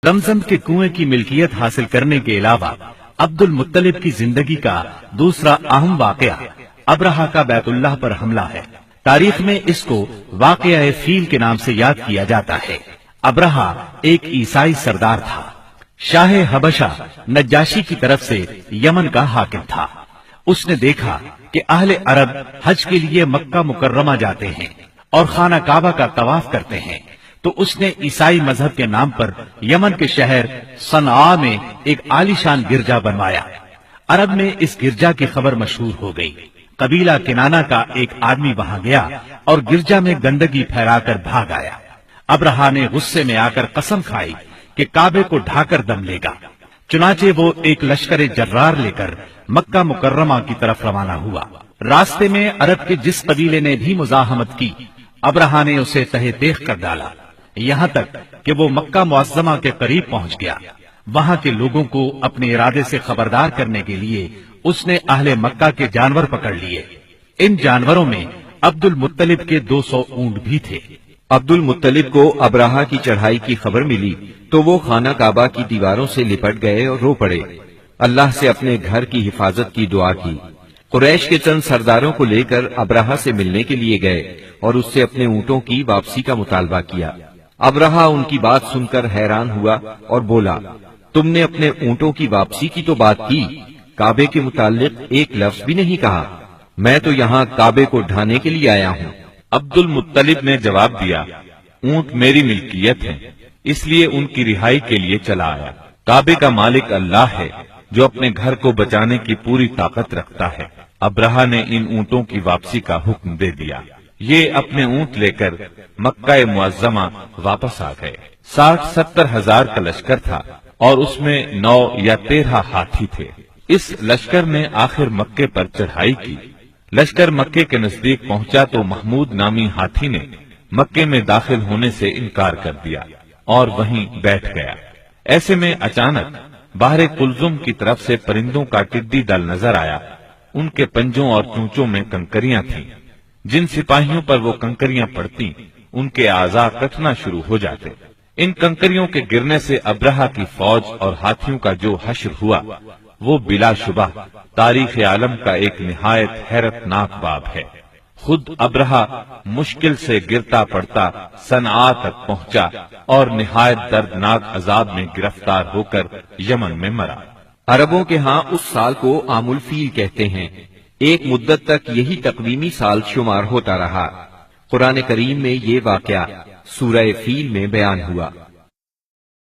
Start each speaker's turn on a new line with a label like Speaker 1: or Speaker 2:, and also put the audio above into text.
Speaker 1: रमज़म के कुएं की मिल्कियत हासिल करने के अलावा अब्दुल मुत्तलिब की जिंदगी का दूसरा अहम वाकया अब्रहा का बैतुल्लाह पर हमला है। तारीख में इसको वाकया फील के नाम से याद किया जाता है। अब्रहा एक ईसाई सरदार था। शाह हबशा नज्जाशी की तरफ से यमन का हाकिम था। उसने देखा कि अहले अरब हज के लिए मक्का मुकर्रमा जाते हैं और खाना काबा का तवाफ करते हैं, तो उसने ईसाई मजहब के नाम पर यमन के शहर सनआ में एक आलीशान गिरजा बनवाया। अरब में इस गिरजा की खबर मशहूर हो गई। कबीला किनाना का एक आदमी वहां गया और गिरजा में गंदगी फैलाकर भाग आया। अब्रहा ने गुस्से में आकर कसम खाई कि काबे को ढाकर दम लेगा। चुनाचे वो एक लश्कर जर्रार लेकर मक्का मुकर्रमा की तरफ रवाना हुआ। रास्ते में अरब के जिस कबीले ने भी मुजाहमत की, अब्रहा ने उसे तहे देख कर डाला, यहाँ तक कि वो मक्का मुअज़्ज़मा के करीब पहुंच गया। वहां के लोगों को अपने इरादे से खबरदार करने के लिए उसने अहले मक्का के जानवर पकड़ लिए। इन जानवरों में अब्दुल मुत्तलिब के 200 ऊंट भी थे।
Speaker 2: अब्दुल मुत्तलिब को अब्राहा की चढ़ाई की खबर मिली तो वो खाना काबा की दीवारों से लिपट गए और रो पड़े। अल्लाह से अपने घर की हिफाजत की दुआ की। कुरैश के चंद सरदारों को लेकर अब्राहा से मिलने के लिए गए और उससे अपने ऊंटों की वापसी का मुतालबा किया। अब्राहा उनकी बात सुनकर हैरान हुआ और बोला, तुमने अपने ऊंटों की वापसी की तो बात की, काबे के मुताल्लिक एक लफ्ज भी नहीं कहा। मैं तो यहाँ काबे को ढाने के लिए आया हूँ।
Speaker 3: अब्दुल मुत्तलिब ने जवाब दिया, ऊंट मेरी मिल्कियत है, इसलिए उनकी रिहाई के लिए चला आया। काबे का मालिक अल्लाह है जो अपने घर को बचाने की पूरी ताकत रखता है। अब्राहा ने इन ऊंटों की वापसी का हुक्म दे दिया। ये अपने ऊंट लेकर मक्का मुअज़्ज़मा वापस आ गए। 60-70 हजार का लश्कर था और उसमें 9 या 13 हाथी थे। इस लश्कर ने आखिर मक्के पर चढ़ाई की। लश्कर मक्के के नजदीक पहुंचा तो महमूद नामी हाथी ने मक्के में दाखिल होने से इनकार कर दिया और वहीं बैठ गया। ऐसे में अचानक बाहर कुलजुम की तरफ से परिंदों का टिड्डी दल नजर आया। उनके पंजों और चूंचों में कंकरियां थीं। जिन सिपाहियों पर वो कंकरियां पड़ती, उनके आज़ा कटना शुरू हो जाते। इन कंकरियों के गिरने से अब्रहा की फौज और हाथियों का जो हश्र हुआ, वो बिलाशुबा तारीख आलम का एक निहायत हैरतनाक बाब है। खुद अब्रहा मुश्किल से गिरता पड़ता सनआ तक पहुंचा और निहायत दर्दनाक अजाब में गिरफ्तार होकर यमन में मरा।
Speaker 2: अरबों के यहाँ उस साल को आमुल फील कहते हैं। एक मुद्दत तक यही तकवीमी साल शुमार होता रहा। कुरान करीम में ये वाकया सूरह फील में बयान हुआ।